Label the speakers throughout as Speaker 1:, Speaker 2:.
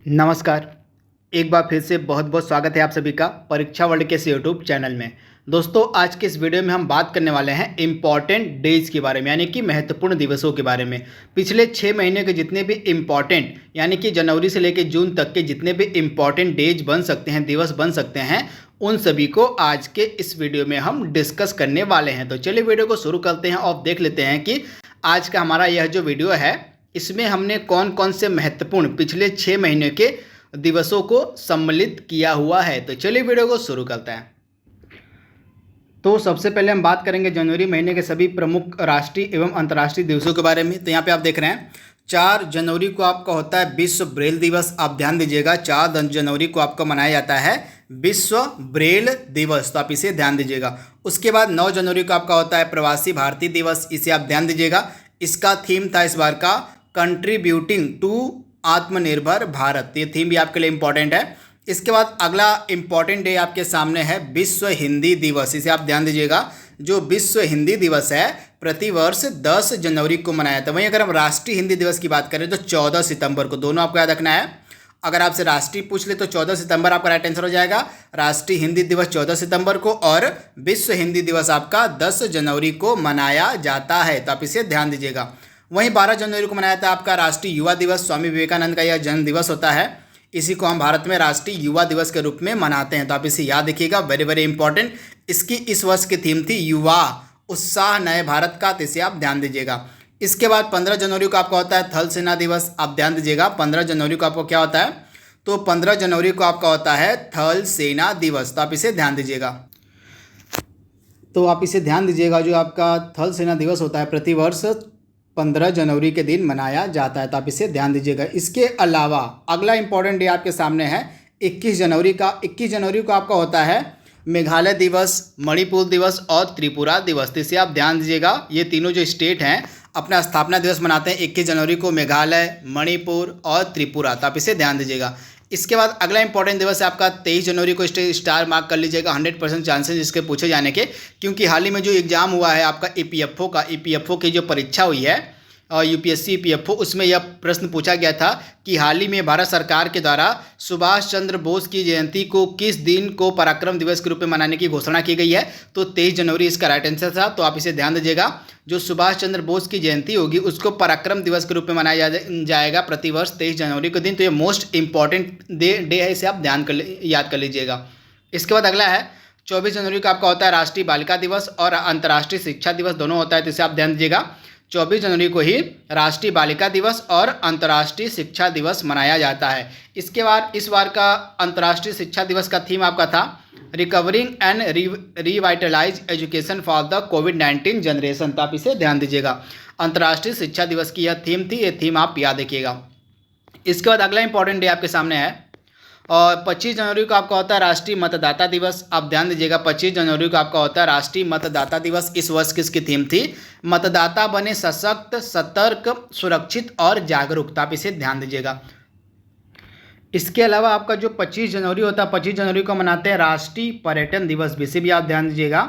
Speaker 1: नमस्कार। एक बार फिर से बहुत बहुत स्वागत है आप सभी का परीक्षा वर्ल्ड के इस यूट्यूब चैनल में। दोस्तों, आज के इस वीडियो में हम बात करने वाले हैं इम्पॉर्टेंट डेज के बारे में, यानी कि महत्वपूर्ण दिवसों के बारे में। पिछले 6 महीने के जितने भी इम्पॉर्टेंट, यानी कि जनवरी से लेकर जून तक के जितने भी इम्पॉर्टेंट डेज बन सकते हैं, दिवस बन सकते हैं, उन सभी को आज के इस वीडियो में हम डिस्कस करने वाले हैं। तो चलिए वीडियो को शुरू करते हैं और देख लेते हैं कि आज का हमारा यह जो वीडियो है, इसमें हमने कौन कौन से महत्वपूर्ण पिछले 6 महीने के दिवसों को सम्मिलित किया हुआ है। तो चलिए वीडियो को शुरू करते हैं। तो सबसे पहले हम बात करेंगे जनवरी महीने के सभी प्रमुख राष्ट्रीय एवं अंतर्राष्ट्रीय दिवसों के बारे में। तो यहाँ पे आप देख रहे हैं 4 जनवरी को आपका होता है विश्व ब्रेल दिवस। आप ध्यान दीजिएगा, 4 जनवरी को आपका मनाया जाता है विश्व ब्रेल दिवस, तो आप इसे ध्यान दीजिएगा। उसके बाद 9 जनवरी को आपका होता है प्रवासी भारतीय दिवस, इसे आप ध्यान दीजिएगा। इसका थीम था इस बार का कंट्रीब्यूटिंग टू आत्मनिर्भर भारत, ये थीम भी आपके लिए इंपॉर्टेंट है। इसके बाद अगला इंपॉर्टेंट डे आपके सामने है विश्व हिंदी दिवस, इसे आप ध्यान दीजिएगा। जो विश्व हिंदी दिवस है प्रतिवर्ष 10 जनवरी को मनाया जाता है। वहीं अगर हम राष्ट्रीय हिंदी दिवस की बात करें तो 14 सितंबर को, दोनों आपको याद रखना है। अगर आपसे राष्ट्रीय पूछ ले तो 14 सितंबर आपका राइट आंसर हो जाएगा। राष्ट्रीय हिंदी दिवस 14 सितंबर को और विश्व हिंदी दिवस आपका 10 जनवरी को मनाया जाता है, तो आप इसे ध्यान दीजिएगा। वहीं 12 जनवरी को मनाया जाता है आपका राष्ट्रीय युवा दिवस। स्वामी विवेकानंद का यह जन्म दिवस होता है, इसी को हम भारत में राष्ट्रीय युवा दिवस के रूप में मनाते हैं, तो आप इसे याद रखिएगा, वेरी वेरी इंपॉर्टेंट। इसकी इस वर्ष की थीम थी युवा उत्साह नए भारत का, तो इसे आप ध्यान दीजिएगा। इसके बाद 15 जनवरी को आपका होता है थल सेना दिवस, आप ध्यान दीजिएगा। 15 जनवरी को आपको क्या होता है, तो 15 जनवरी को आपका होता है थल सेना दिवस, तो आप इसे ध्यान दीजिएगा। तो आप इसे ध्यान दीजिएगा, जो आपका थल सेना दिवस होता है प्रतिवर्ष 15 जनवरी के दिन मनाया जाता है, तो आप इसे ध्यान दीजिएगा। इसके अलावा अगला इंपॉर्टेंट डे आपके सामने है 21 जनवरी का। 21 जनवरी को आपका होता है मेघालय दिवस, मणिपुर दिवस और त्रिपुरा दिवस, तो इसे आप ध्यान दीजिएगा। ये तीनों जो स्टेट हैं अपना स्थापना दिवस मनाते हैं 21 जनवरी को, मेघालय, मणिपुर और त्रिपुरा, तो आप इसे ध्यान दीजिएगा। इसके बाद अगला इंपॉर्टेंट दिवस है आपका 23 जनवरी को, स्टार मार्क कर लीजिएगा। 100% चांसेस इसके पूछे जाने के, क्योंकि हाल ही में जो एग्जाम हुआ है आपका ईपीएफओ का, ईपीएफओ की जो परीक्षा हुई है यूपीएससी ईपीएफओ, उसमें यह प्रश्न पूछा गया था कि हाल ही में भारत सरकार के द्वारा सुभाष चंद्र बोस की जयंती को किस दिन को पराक्रम दिवस के रूप में मनाने की घोषणा की गई है, तो 23 जनवरी इसका राइट आंसर था, तो आप इसे ध्यान दीजिएगा। जो सुभाष चंद्र बोस की जयंती होगी उसको पराक्रम दिवस के रूप में मनाया जाएगा प्रतिवर्ष 23 जनवरी के दिन, तो ये मोस्ट इंपॉर्टेंट डे है, इसे आप याद कर लीजिएगा। इसके बाद अगला है 24 जनवरी को आपका होता है राष्ट्रीय बालिका दिवस और अंतर्राष्ट्रीय शिक्षा दिवस, दोनों होता है, तो इसे आप ध्यान दीजिएगा। 24 जनवरी को ही राष्ट्रीय बालिका दिवस और अंतर्राष्ट्रीय शिक्षा दिवस मनाया जाता है। इसके बाद इस बार का अंतर्राष्ट्रीय शिक्षा दिवस का थीम आपका था recovering and revitalise education for the covid generation, तो आप इसे ध्यान दीजिएगा। अंतर्राष्ट्रीय शिक्षा दिवस की यह थीम थी, ये थीम आप याद रखिएगा। इसके बाद अगला इंपॉर्टेंट डे आपके सामने है और 25 जनवरी को आपका होता है राष्ट्रीय मतदाता दिवस, आप ध्यान दीजिएगा। 25 जनवरी को आपका होता है राष्ट्रीय मतदाता दिवस। इस वर्ष किसकी थीम थी, मतदाता बने सशक्त, सतर्क, सुरक्षित और जागरूक, तो आप इसे ध्यान दीजिएगा। इसके अलावा आपका जो 25 जनवरी होता है, 25 जनवरी को मनाते हैं राष्ट्रीय पर्यटन दिवस, इसे भी आप ध्यान दीजिएगा।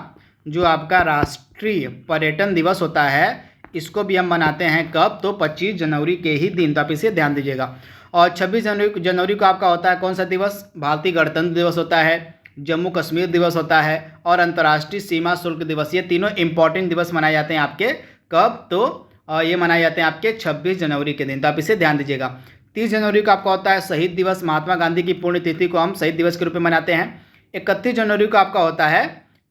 Speaker 1: जो आपका राष्ट्रीय पर्यटन दिवस होता है इसको भी हम मनाते हैं कब, तो 25 जनवरी के ही दिन, तो आप इसे ध्यान दीजिएगा। और 26 जनवरी को आपका होता है कौन सा दिवस, भारतीय गणतंत्र दिवस होता है, जम्मू कश्मीर दिवस होता है और अंतर्राष्ट्रीय सीमा शुल्क दिवस, ये तीनों इंपॉर्टेंट दिवस मनाए जाते हैं आपके कब, तो ये मनाए जाते हैं आपके 26 जनवरी के दिन, तो आप इसे ध्यान दीजिएगा। 30 जनवरी को आपका होता है शहीद दिवस, महात्मा गांधी की पुण्यतिथि को हम शहीद दिवस के रूप में मनाते हैं। 31 जनवरी को आपका होता है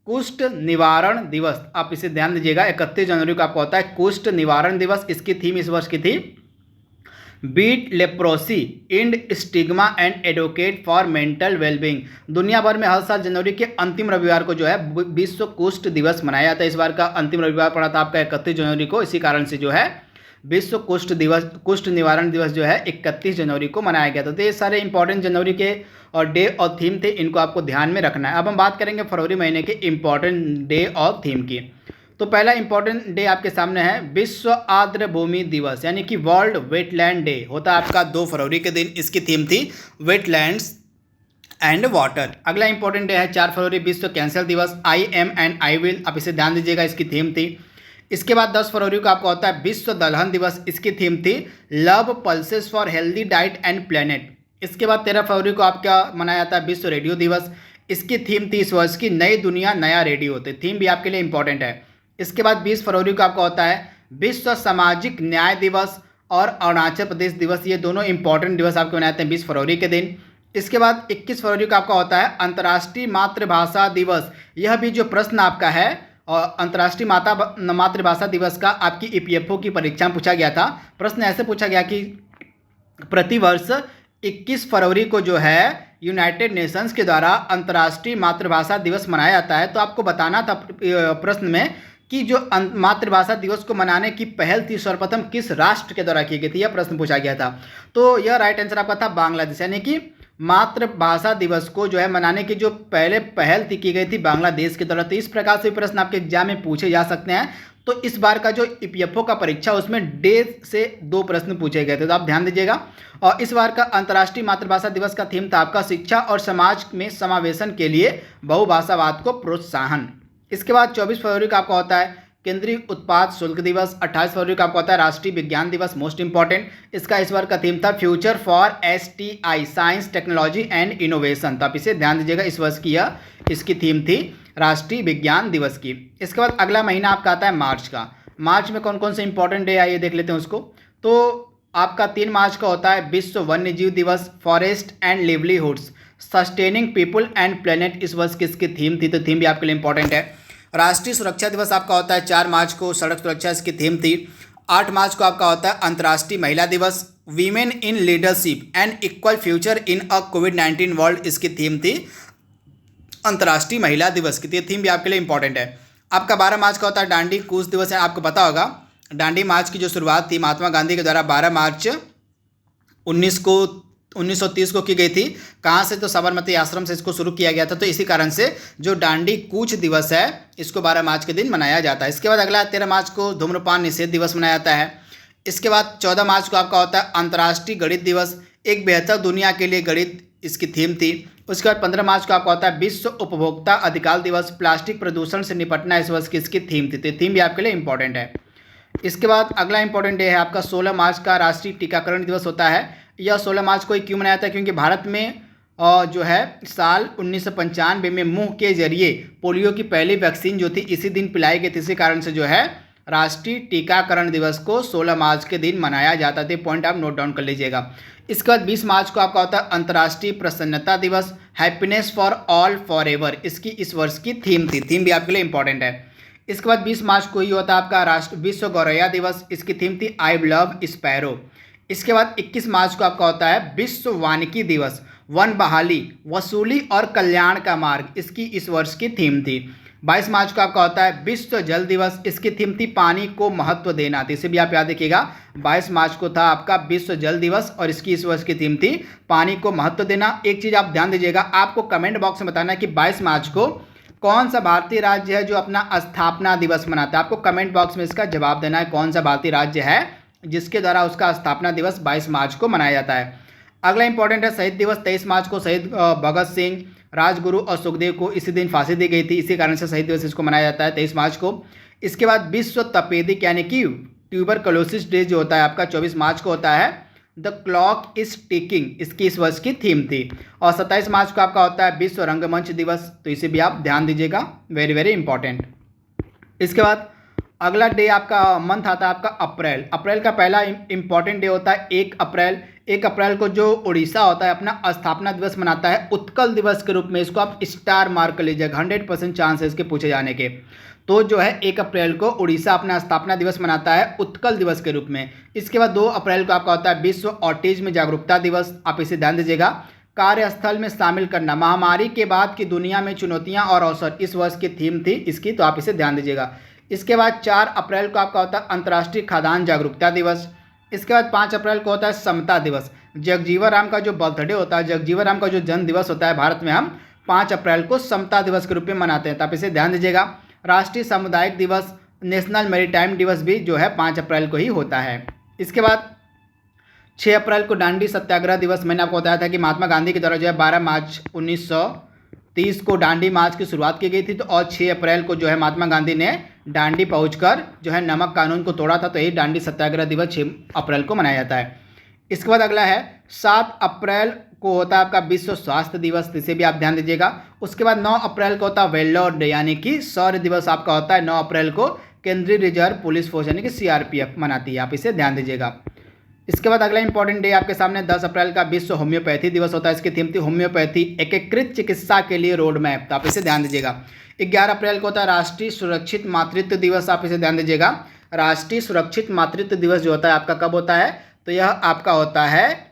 Speaker 1: कुष्ठ निवारण दिवस, आप इसे ध्यान दीजिएगा। 31 जनवरी को आपका होता है कुष्ठ निवारण दिवस। इसकी थीम इस वर्ष की थी beat leprosy, end stigma and advocate for mental wellbeing. दुनिया भर में हर साल जनवरी के अंतिम रविवार को जो है विश्व कुष्ठ दिवस मनाया जाता है। इस बार का अंतिम रविवार पड़ा था आपका 31 जनवरी को, इसी कारण से जो है विश्व कुष्ठ दिवस, कुष्ठ निवारण दिवस जो है 31 जनवरी को मनाया गया था। तो ये सारे इंपॉर्टेंट जनवरी के और डे और थीम थे, इनको आपको ध्यान में रखना है। अब हम बात करेंगे फरवरी महीने के इंपॉर्टेंट डे और थीम की। तो पहला इंपॉर्टेंट डे आपके सामने है विश्व आर्द्र भूमि दिवस, यानी कि वर्ल्ड वेटलैंड डे होता है आपका 2 फरवरी के दिन। इसकी थीम थी वेटलैंड्स एंड वाटर। अगला इंपॉर्टेंट डे है 4 फरवरी विश्व कैंसर दिवस, I am and I will, आप इसे ध्यान दीजिएगा, इसकी थीम थी। इसके बाद 10 फरवरी को आपका होता है विश्व दलहन दिवस, इसकी थीम थी love pulses for healthy diet and planet. इसके बाद 13 फरवरी को आपका मनाया जाता है विश्व रेडियो दिवस। इसकी थीम थी इस वर्ष की नई दुनिया नया रेडियो, तो थीम भी आपके लिए इंपॉर्टेंट है। इसके बाद 20 फरवरी को आपका होता है विश्व सामाजिक न्याय दिवस और अरुणाचल प्रदेश दिवस, ये दोनों इंपॉर्टेंट दिवस आपके मनाए जाते हैं 20 फरवरी के दिन। इसके बाद 21 फरवरी को आपका होता है अंतर्राष्ट्रीय मातृभाषा दिवस। यह भी जो प्रश्न आपका है और अंतर्राष्ट्रीय मातृभाषा दिवस का आपकी ईपीएफओ की परीक्षा में पूछा गया था। प्रश्न ऐसे पूछा गया कि प्रतिवर्ष 21 फरवरी को जो है यूनाइटेड नेशंस के द्वारा अंतर्राष्ट्रीय मातृभाषा दिवस मनाया जाता है, तो आपको बताना था प्रश्न में कि जो मातृभाषा दिवस को मनाने की पहल थी सर्वप्रथम किस राष्ट्र के द्वारा की गई थी, यह प्रश्न पूछा गया था। तो यह राइट आंसर आपका था बांग्लादेश, यानी कि मातृभाषा दिवस को जो है मनाने की जो पहल थी की गई थी बांग्लादेश के द्वारा। तो इस प्रकार से प्रश्न आपके एग्जाम में पूछे जा सकते हैं। तो इस बार का जो ईपीएफओ का परीक्षा उसमें डेज से 2 प्रश्न पूछे गए थे, तो आप ध्यान दीजिएगा। और इस बार का अंतर्राष्ट्रीय मातृभाषा दिवस का थीम था आपका शिक्षा और समाज में समावेशन के लिए बहुभाषावाद को प्रोत्साहन। इसके बाद 24 फरवरी का आपका होता है केंद्रीय उत्पाद शुल्क दिवस। 28 फरवरी का आपका होता है राष्ट्रीय विज्ञान दिवस, मोस्ट इंपॉर्टेंट। इसका इस बार का थीम था future for STI, science technology and innovation, तो आप इसे ध्यान दीजिएगा। इस वर्ष की इसकी थीम थी राष्ट्रीय विज्ञान दिवस की। इसके बाद अगला महीना आपका आता है मार्च का। मार्च में कौन कौन से इंपॉर्टेंट डे आइए देख लेते हैं उसको। तो आपका 3 मार्च का होता है विश्व वन्य जीव दिवस, forest and livelihoods, sustaining people and planet, इस वर्ष की इसकी थीम थी, तो थीम भी आपके लिए इंपॉर्टेंट है। राष्ट्रीय सुरक्षा दिवस आपका होता है 4 मार्च को, सड़क सुरक्षा इसकी थीम थी। 8 मार्च को आपका होता है अंतर्राष्ट्रीय महिला दिवस, women in leadership and equal future in a covid world, इसकी थीम थी अंतर्राष्ट्रीय महिला दिवस की, थीम भी आपके लिए इंपॉर्टेंट है। आपका 12 मार्च का होता है दांडी कूच दिवस है। आपको पता होगा दांडी मार्च की जो शुरुआत थी महात्मा गांधी के द्वारा 12 मार्च 1930 को की गई थी। कहाँ से, तो साबरमती आश्रम से इसको शुरू किया गया था। तो इसी कारण से जो दांडी कूच दिवस है इसको 12 मार्च के दिन मनाया जाता है। इसके बाद अगला 13 मार्च को धूम्रपान निषेध दिवस मनाया जाता है। इसके बाद 14 मार्च को आपका होता है अंतर्राष्ट्रीय गणित दिवस, एक बेहतर दुनिया के लिए गणित इसकी थीम थी। उसके बाद 15 मार्च को आपका होता है विश्व उपभोक्ता अधिकार दिवस, प्लास्टिक प्रदूषण से निपटना इस वर्ष की इसकी थीम थी, तो थीम भी आपके लिए इंपॉर्टेंट है। इसके बाद अगला इंपॉर्टेंट डे है आपका 16 मार्च का राष्ट्रीय टीकाकरण दिवस होता है। यह 16 मार्च को क्यों मनाया जाता है, क्योंकि भारत में जो है साल 1995 में मुंह के जरिए पोलियो की पहली वैक्सीन जो थी इसी दिन पिलाई गई थी। इसी कारण से जो है राष्ट्रीय टीकाकरण दिवस को 16 मार्च के दिन मनाया जाता था। पॉइंट आप नोट डाउन कर लीजिएगा। इसके बाद 20 मार्च को आपका होता है अंतर्राष्ट्रीय प्रसन्नता दिवस, happiness for all for ever, इसकी इस वर्ष की थीम थी, थीम भी आपके लिए इंपॉर्टेंट है। इसके बाद 20 मार्च को ही होता है आपका विश्व गौरैया दिवस, इसकी थीम थी आई लव स्पैरो। इसके बाद 21 मार्च को आपका होता है विश्व वानिकी दिवस, वन बहाली, वसूली और कल्याण का मार्ग, इसकी इस वर्ष की थीम थी। 22 मार्च को आपका होता है विश्व जल दिवस, इसकी थीम थी पानी को महत्व देना, तो इसे भी आप याद रखिएगा। 22 मार्च को था आपका विश्व जल दिवस और इसकी इस वर्ष की थीम थी पानी को महत्व देना। एक चीज़ आप ध्यान दीजिएगा, आपको कमेंट बॉक्स में बताना है कि 22 मार्च को कौन सा भारतीय राज्य है जो अपना स्थापना दिवस मनाता है। आपको कमेंट बॉक्स में इसका जवाब देना है, कौन सा भारतीय राज्य है जिसके द्वारा उसका स्थापना दिवस 22 मार्च को मनाया जाता है। अगला इंपॉर्टेंट है शहीद दिवस। 23 मार्च को शहीद भगत सिंह, राजगुरु और सुखदेव को इसी दिन फांसी दी गई थी, इसी कारण से शहीद दिवस इसको मनाया जाता है 23 मार्च को। इसके बाद विश्व तपेदिक यानी कि ट्यूबरकुलोसिस डे जो होता है आपका 24 मार्च को होता है द क्लॉक इज टिकिंग, इसकी इस वर्ष की थीम थी। और 27 मार्च को आपका होता है विश्व रंगमंच दिवस, तो इसे भी आप ध्यान दीजिएगा, वेरी वेरी इंपॉर्टेंट। इसके बाद अगला डे आपका मंथ आता है आपका अप्रैल। अप्रैल का पहला इंपॉर्टेंट डे होता है 1 अप्रैल। 1 अप्रैल को जो उड़ीसा होता है अपना स्थापना दिवस मनाता है उत्कल दिवस के रूप में, इसको आप स्टार मार्क कर लीजिएगा, 100% चांस है इसके पूछे जाने के। तो जो है 1 अप्रैल को उड़ीसा अपना स्थापना दिवस मनाता है उत्कल दिवस के रूप में। इसके बाद 2 अप्रैल को आपका होता है विश्व ऑटिज्म जागरूकता दिवस, आप इसे ध्यान दीजिएगा। कार्यस्थल में शामिल करना, महामारी के बाद की दुनिया में चुनौतियां और अवसर, इस वर्ष की थीम थी इसकी, तो आप इसे ध्यान दीजिएगा। इसके बाद 4 अप्रैल को आपका होता है अंतर्राष्ट्रीय खाद्यान्न जागरूकता दिवस। इसके बाद 5 अप्रैल को होता है समता दिवस। जगजीवन राम का जो बर्थडे होता है, जगजीवन राम का जो जन्म दिवस होता है भारत में, हम 5 अप्रैल को समता दिवस के रूप में मनाते हैं, तो आप इसे ध्यान दीजिएगा। राष्ट्रीय सामुदायिक दिवस, नेशनल मैरीटाइम दिवस भी जो है 5 अप्रैल को ही होता है। इसके बाद 6 अप्रैल को दांडी सत्याग्रह दिवस, मैंने आपको बताया था कि महात्मा गांधी के द्वारा जो है 12 मार्च 1930 को दांडी मार्च की शुरुआत की गई थी। तो और 6 अप्रैल को जो है महात्मा गांधी ने दांडी पहुंचकर जो है नमक कानून को तोड़ा था, तो यही दांडी सत्याग्रह दिवस 6 अप्रैल को मनाया जाता है। इसके बाद अगला है 7 अप्रैल को होता है आपका विश्व स्वास्थ्य दिवस, इसे भी आप ध्यान दीजिएगा। उसके बाद 9 अप्रैल को होता है वेलोर डे यानी कि शौर्य दिवस आपका होता है 9 अप्रैल को। केंद्रीय रिजर्व पुलिस फोर्स यानी कि सीआरपीएफ मनाती है, आप इसे ध्यान दीजिएगा। इसके बाद अगला इंपॉर्टेंट डे आपके सामने 10 अप्रैल का विश्व होम्योपैथी दिवस होता है। इसकी थीम थी होम्योपैथी एकीकृत चिकित्सा के लिए रोड मैप, तो आप इसे ध्यान दीजिएगा। 11 अप्रैल को होता है राष्ट्रीय सुरक्षित मातृत्व दिवस, आप इसे ध्यान दीजिएगा। राष्ट्रीय सुरक्षित मातृत्व दिवस जो होता है आपका कब होता है, तो यह आपका होता है,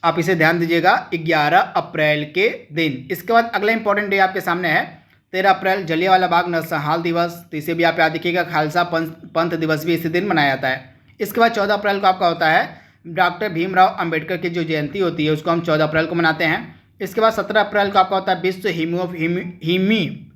Speaker 1: आप इसे ध्यान दीजिएगा, 11 अप्रैल के दिन। इसके बाद अगला इंपॉर्टेंट डे आपके सामने है 13 अप्रैल जलियांवाला बाग नरसंहार दिवस, तो इसे भी आप याद रखिएगा। खालसा पंथ दिवस भी इसी दिन मनाया जाता है। इसके बाद 14 अप्रैल को आपका होता है डॉक्टर भीमराव अंबेडकर की जो जयंती होती है उसको हम 14 अप्रैल को मनाते हैं। इसके बाद 17 अप्रैल को आपका होता है विश्व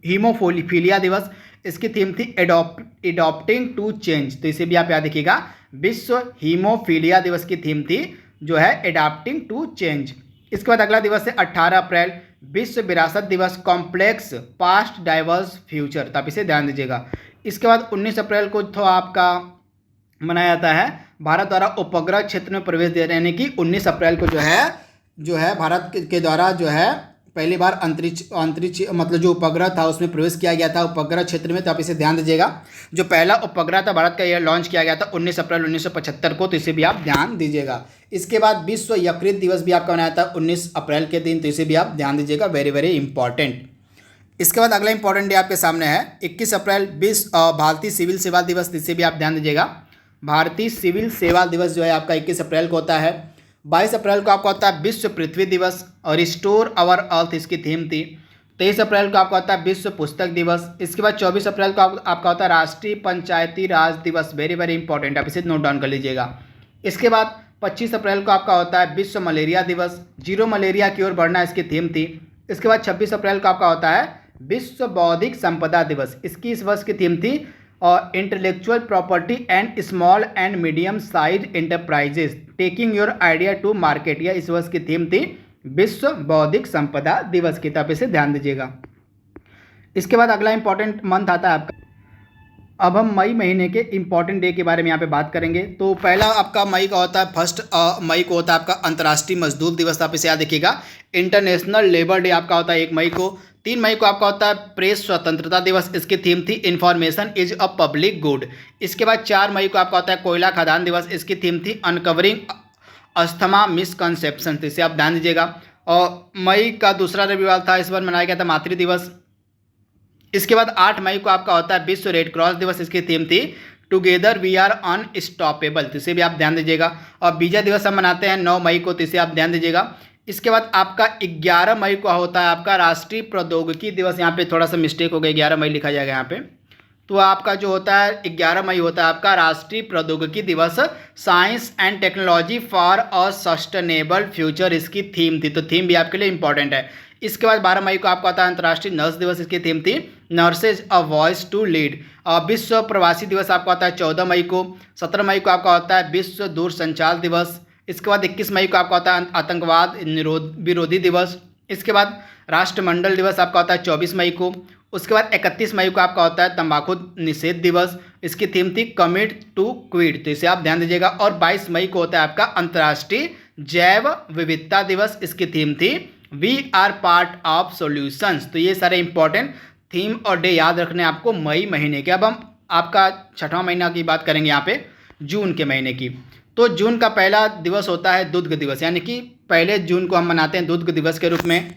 Speaker 1: हीमोफीलिया दिवस। इसकी थीम थी एडॉप्टिंग टू चेंज, तो इसे भी आप याद रखिएगा। विश्व हीमोफीलिया दिवस की थीम थी जो है एडॉप्टिंग टू चेंज। इसके बाद अगला दिवस है 18 अप्रैल विश्व विरासत दिवस, कॉम्प्लेक्स पास्ट डाइवर्स फ्यूचर, तो आप इसे ध्यान दीजिएगा। इसके बाद 19 अप्रैल को तो आपका मनाया जाता है भारत द्वारा उपग्रह क्षेत्र में प्रवेश दे यानी कि 19 अप्रैल को जो है भारत के द्वारा जो है पहली बार अंतरिक्ष मतलब जो उपग्रह था उसमें प्रवेश किया गया था उपग्रह क्षेत्र में, तो आप इसे ध्यान दीजिएगा। जो पहला उपग्रह था भारत का यह लॉन्च किया गया था 19 अप्रैल 1975 को, तो इसे भी आप ध्यान दीजिएगा। इसके बाद विश्व यकृत दिवस भी आपका मनाया था 19 अप्रैल के दिन, तो इसे भी आप ध्यान दीजिएगा, वेरी वेरी इंपॉर्टेंट। इसके बाद अगला इंपॉर्टेंट डे आपके सामने है 21 अप्रैल विश्व भारतीय सिविल सेवा दिवस, इसे भी आप ध्यान दीजिएगा। भारतीय सिविल सेवा दिवस जो है आपका 21 अप्रैल को होता है। 22 अप्रैल को आपका होता है विश्व पृथ्वी दिवस और रिस्टोर आवर अर्थ, इसकी थीम थी। 23 अप्रैल को आपका होता है विश्व पुस्तक दिवस। इसके बाद 24 अप्रैल को आपका होता है राष्ट्रीय पंचायती राज दिवस, वेरी वेरी इंपॉर्टेंट, आप इसे नोट डाउन कर लीजिएगा। इसके बाद 25 अप्रैल को आपका होता है विश्व मलेरिया दिवस, जीरो मलेरिया की ओर बढ़ना इसकी थीम थी। इसके बाद 26 अप्रैल को आपका होता है विश्व बौद्धिक संपदा दिवस, इसकी इस वर्ष की थीम थी और intellectual property and small and medium size enterprises taking your idea to market, यह इस वर्ष की थीम थी विश्व बौद्धिक संपदा दिवस की, तो आप इसे ध्यान दीजिएगा। इसके बाद अगला इंपॉर्टेंट मंथ आता है आपका, अब हम मई महीने के इंपॉर्टेंट डे के बारे में यहाँ पे बात करेंगे। तो पहला आपका मई का होता है 1 मई को होता है आपका अंतर्राष्ट्रीय मजदूर दिवस, आप इसे याद रखिएगा। इंटरनेशनल लेबर डे आपका होता है 1 मई को। 3 मई को आपका होता है प्रेस स्वतंत्रता दिवस, इसकी थीम थी information is a public good. इसके बाद 4 मई को आपका होता है कोयला खदान दिवस, इसकी थीम थी अनकवरिंग अस्थमा मिसकंसेप्शन, तो इसे आप ध्यान दीजिएगा। और मई का दूसरा रविवार था, इस बार मनाया गया था मातृ दिवस। इसके बाद 8 मई को आपका होता है विश्व रेड क्रॉस दिवस, इसकी थीम थी टुगेदर वी आर अनस्टॉपेबल, तो इसे भी आप ध्यान दीजिएगा। और विजय दिवस हम मनाते हैं 9 मई को, तो इसे आप ध्यान दीजिएगा। इसके बाद आपका 11 मई को होता है आपका राष्ट्रीय प्रौद्योगिकी दिवस, यहाँ पे थोड़ा सा मिस्टेक हो गया, 11 मई लिखा जाएगा यहाँ पे। तो आपका जो होता है 11 मई होता है आपका राष्ट्रीय प्रौद्योगिकी दिवस, science and technology for a sustainable future, इसकी थीम थी, तो थीम भी आपके लिए इंपॉर्टेंट है। इसके बाद 12 मई को आपका होता है अंतर्राष्ट्रीय नर्स दिवस, इसकी थीम थी nurses a voice to lead. विश्व प्रवासी दिवस आपका होता है 14 मई को। 17 मई को आपका होता है विश्व दूरसंचार दिवस। इसके बाद 21 मई को आपका होता है आतंकवाद विरोधी दिवस। इसके बाद राष्ट्रमंडल दिवस आपका होता है 24 मई को। उसके बाद 31 मई को आपका होता है तंबाकू निषेध दिवस, इसकी थीम थी कमिट टू क्विट, तो इसे आप ध्यान दीजिएगा। और 22 मई को होता है आपका अंतर्राष्ट्रीय जैव विविधता दिवस, इसकी थीम थी we are part of solutions, तो ये सारे इंपॉर्टेंट थीम और डे याद रखने आपको मई महीने के। अब हम आपका 6वां महीना की बात करेंगे यहाँ पे जून के महीने की। तो जून का पहला दिवस होता है दुग्ध दिवस, यानी कि पहले जून को हम मनाते हैं दुग्ध दिवस के रूप में,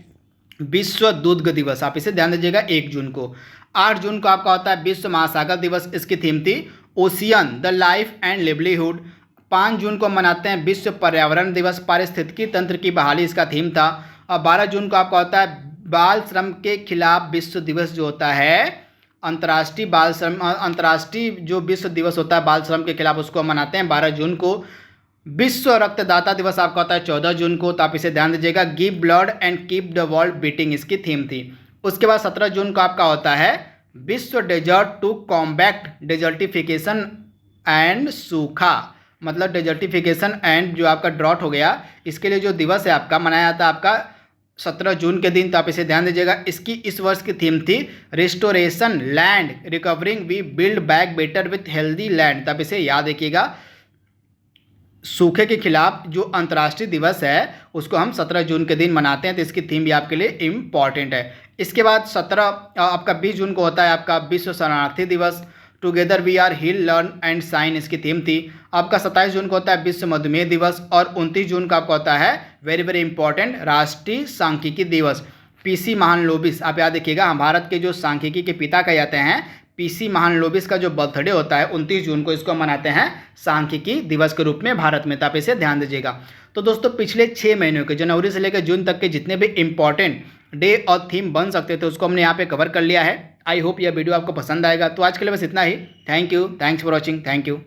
Speaker 1: विश्व दुग्ध दिवस, आप इसे ध्यान दीजिएगा 1 जून को। 8 जून को आपका होता है विश्व महासागर दिवस, इसकी थीम थी ocean the life and livelihood. 5 जून को हम मनाते हैं विश्व पर्यावरण दिवस, पारिस्थितिकी तंत्र की बहाली इसका थीम था। और 12 जून को आपका होता है बाल श्रम के खिलाफ विश्व दिवस जो होता है अंतर्राष्ट्रीय बाल श्रम, अंतर्राष्ट्रीय जो विश्व दिवस होता है बाल श्रम के खिलाफ उसको हम मनाते हैं 12 जून को। विश्व रक्तदाता दिवस आपका होता है 14 जून को, तो आप इसे ध्यान दीजिएगा, give blood and keep the world beating, इसकी थीम थी। उसके बाद 17 जून को आपका होता है विश्व desert to combat desertification and सूखा, मतलब डेजर्टिफिकेशन एंड जो आपका ड्रॉट हो गया, इसके लिए जो दिवस है आपका मनाया जाता है आपका 17 जून के दिन, तो आप इसे ध्यान दीजिएगा। इसकी इस वर्ष की थीम थी restoration land recovering we build back better with healthy land, तो आप इसे याद रखिएगा। सूखे के खिलाफ जो अंतर्राष्ट्रीय दिवस है उसको हम 17 जून के दिन मनाते हैं, तो इसकी थीम भी आपके लिए इम्पॉर्टेंट है। इसके बाद 20 जून को होता है आपका विश्व शरणार्थी दिवस। Together we are heal learn and shine इसकी थीम थी। आपका 27 जून को होता है विश्व मधुमेह दिवस। और 29 जून का आपका होता है वेरी वेरी इंपॉर्टेंट राष्ट्रीय सांख्यिकी दिवस। पीसी महालनोबिस, आप याद रखिएगा, भारत के जो सांख्यिकी के पिता कहे जाते हैं पीसी महालनोबिस का जो बर्थडे होता है 29 जून को, इसको मनाते हैं सांख्यिकी दिवस के रूप में भारत में। तो आप इसे ध्यान दीजिएगा। तो दोस्तों पिछले 6 महीनों के जनवरी से लेकर जून तक के जितने भी इंपॉर्टेंट डे और थीम बन सकते थे उसको हमने यहाँ पे कवर कर लिया है। आई होप यह वीडियो आपको पसंद आएगा। तो आज के लिए बस इतना ही। Thank you, thanks for watching, thank you.